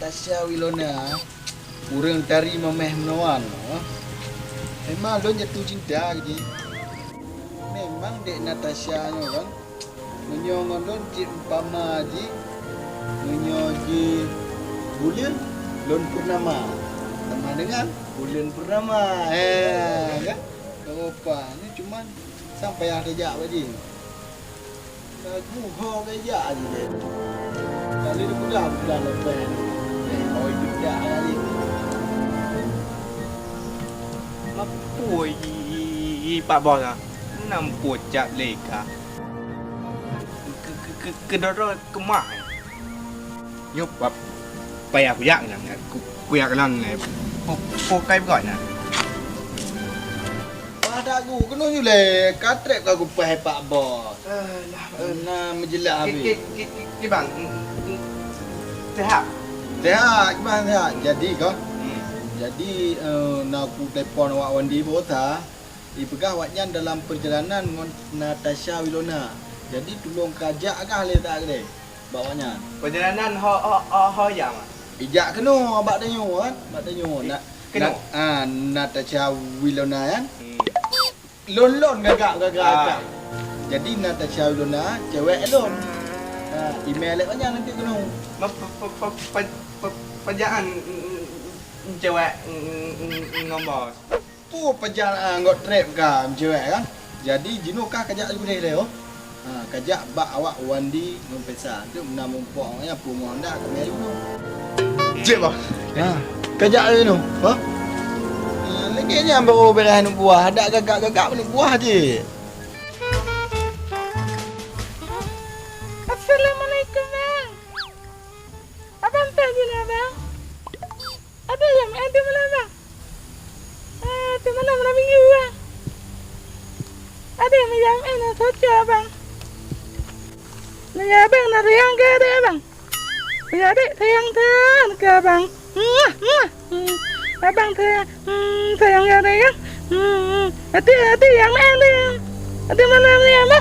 Natasha Wilona urang tari memeh menawan. Memang lo jatuh cinta je. Memang dek Natasha ni kan. Menyong lon je umpama je. Menyong je bulan lon purnama. Sama dengan bulan purnama. Kan? Apa ni cuman sampai ada jak baje. Lagu ho beja je. Kali ni mudah bulan lepas ni. Oh juga kali. Mapui Pak Bos ah. Nampu cap leka. Kedoro kemah. Yo Pak. Payah aku yak nang. Ku yak nang. Pokai gọi nè. Pada aku kena je le. Katrek aku pai Pak Bos. Nah menjelak habis. Cái bang sehat. Sehat, gimana sehat? Jadi kau. Jadi nak aku telefon awak Wandi Bota. Dipegah awaknya dalam perjalanan dengan Natasha Wilona. Jadi tolong kajak agak le tak le. Bawanya. Perjalanan ho jam. Ijak kena abak tanyo kan? Abak tanyo nak kena. Natasha Wilona kan? Lon gagak. Jadi Natasha Wilona cewek lon. Email lek banyak nanti kena. Pejaan cewek ngomong. Tu perjalanan ngot trip ka cewek kan. Jadi jinukah kajak juga deh leo. Kajak bak awak Wandi ngompesa. Tu nama umpong nya pungon dak kami dulu. Cik bah. Kajak tu. Ha? Lagi nya baru berah nu buah, ada gagak nu buah je. Assalamualaikum bang. Abang tadi lah bang. Ada yang ada malam bang. Tu malam minggu bang. Ada yang nak soca bang. Naya bang nak riang ke ada bang. Ya dek sayang kan ke bang. Abang sayang ya dek ya. Hati yang mana? Hati malam ni apa?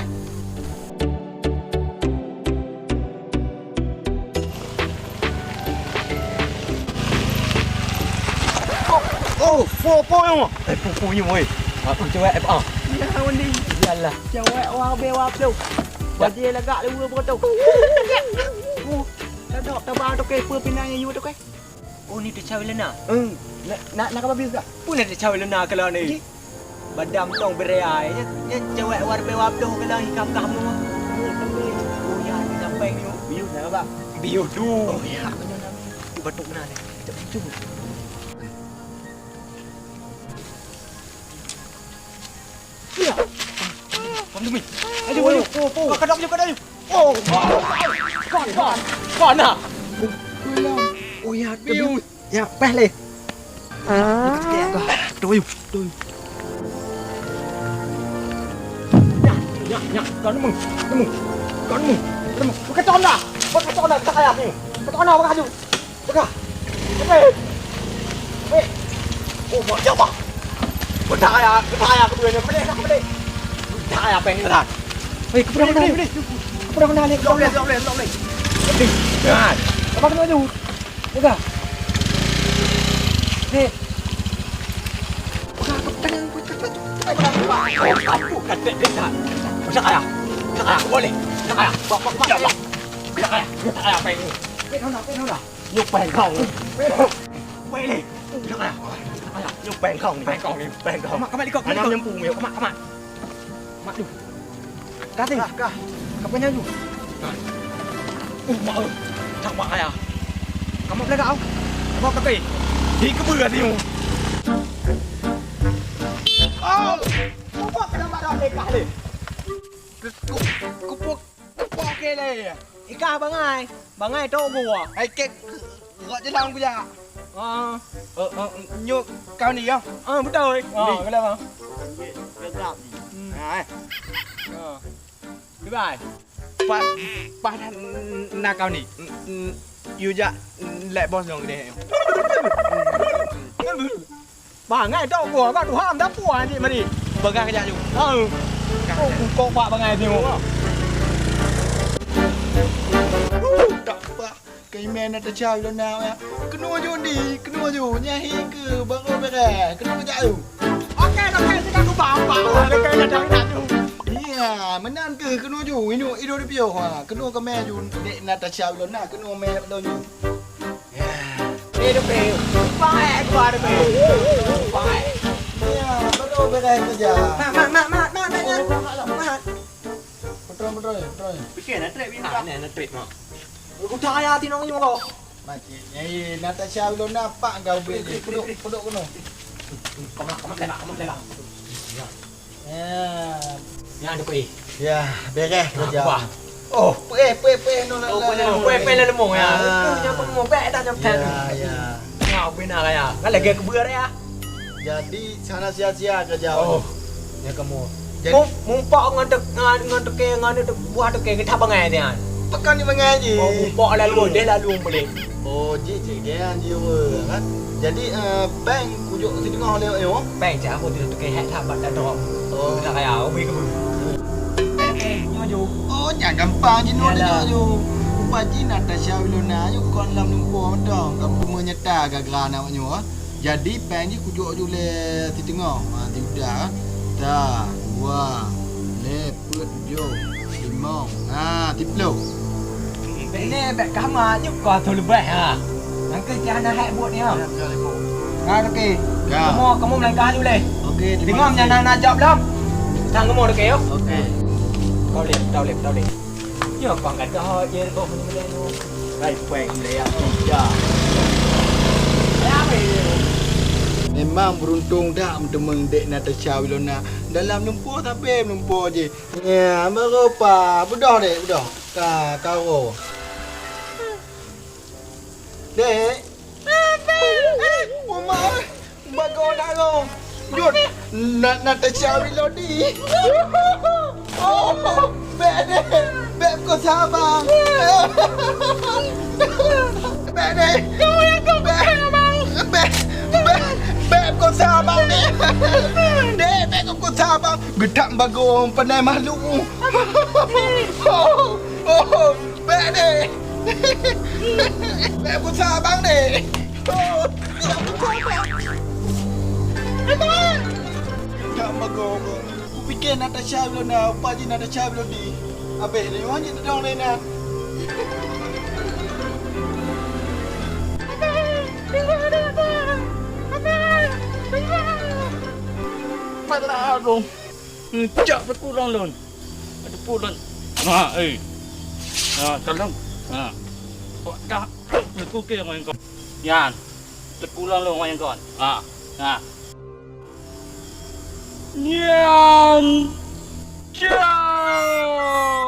Po yang mo. Po yang mo. Cewek apa? Ya Wandi. Yalah. Cewek wap tu. Baje lagak lu betul. Dah tabang tu ke pinanya you tu ke. Oh ni Natasha Wilona. Nak apa bisa? Pun Natasha Wilona kalau ni. Badam tong berai nya cewek war bewap tu kalau hikam kamu. Oh ya ni sampai ni. Biu nak apa? Biu tu. Oh ya. Tu batuk benar ni. Cuba. Ya. Kamu mi. Aduh, po. Kadang. Oh. Kon ah. Oh ya, Biu. Ya, peh le. Tu. Ya, kon mung. Bukan con dah. Tak kaya ni. Bukan bukan ju. Bukan. Oh, mak siapa? Tak kaya kedua ni. Boleh. Tak kaya peng ni dah. Hei, kepada mana ni? Lom le. Jangan. Apa kena tu? Buka. Hei. Buka tangan aku cepat. Aku kata dia tak. Tak kaya. Boleh. Tak kaya. Bapak. Tak kaya peng ni. Peng dah. Nhục bèn không quay đi nhục bèn không Các bạn đi cậu. anh em nhâm phù miếu các bạn Mak du. Kati. Kapan nyanyi? Mak ơi thằng bạn à Kamu boleh kau? Kamu kaki thì cứ bừa đi Apa kenapa dah dekat ni? Kupuk ke đây Ika bangai tu gua. ai cái gọi cho lòng bây giờ nhục cao nỉ không Betul. Kenapa? Này. Bye bye. Pak na cao nỉ yêu dạ lại boss lòng đây Bangai tu gua, kau tu ham dah puas ni mari. Pegang kerja juga Kau buat bangai tengok. Tak apa. email Natasha Wilona ya. Kena je ni, kena je. Nyahi ke bangun beres. Kena jauh. Okey, sekarang aku bawa. Okey, dah nak tu. Iya, menan ke kena je. Ini ido dia piau ha. Kena ke me ju dek Natasha Wilona, kena me betul ju. Ni tu pe. Baik aku ada pe. Baik. Iya, betul beres saja. Mak. Betul. Fikir nak trip ni. Nak trip mak. Aku tak ayah tinong ni kau. Macam ni Natasha Wilona pak kau beli. Peduk kena. Kamu telah. Ya. Yang ada pe. Ya, beres saja. Wah. Oh, pe no lah. Pe lemong ya. Yang kamu pe dah nyampe. Ya. Ngau pe nak ya. Kan lagi aku ber ya. Jadi sana sia-sia kerja. Oh. Ya kamu. Jadi Mumpak ngan teke buah teke kita bangai dia. pekan ni mengaji. Oh, mumpak lalu boleh. Oh, cik dia jiwa kan. Jadi bank kujuk si tengah lewat yo. Bang cak aku tu teke hat tak bat dah dom. Oh, nak kaya ubi ke. Nyoju. Oh, jangan gampang je no Yalah. dia yo. Upaji Natasha Wilona yo kon lam lumpur dong. Kamu menyeta gagara namanya. Jadi bank ni kujuk je le si tengah. Ha, di udah. Ta, dua, leput, tujuh, lima, tiplo. Ini bek kamar nyuk kau tu lebih ha. Nanti jangan hat buat ni ha. Ha okey. Ya. Kamu melangkah dulu leh. Okey, Tengok nak jawab belum? Tang kamu okey yo. Okey. Kau lep. Yo kau kat kau je kau punya tu. Baik, baik, dia ya. Ya weh. Memang beruntung dah mentemeng dek Natasha Wilona. Dalam lumpur tapi lumpur je. Ya, merupa. Budah. Kau. Dek. Mama. Bago nak lo. Jut. Natasha Wilona. Oh, beb kau sabar. Beb. Beb kau sabar ni. Beb kau sabar. Gedak bagong pandai makhluk. Oh, beb ni. Beb kau sabar ni. Gedak bagong. Aku fikir Natasha Wilona, upaji Natasha Wilona. Habis ni orang je dong ni nak. Malah aku. Cak berkurang lon. Ada pulang. Tolong. Kok dah aku ke yang kau. Yan. Terpulang lon yang kau. Yan. Ciao.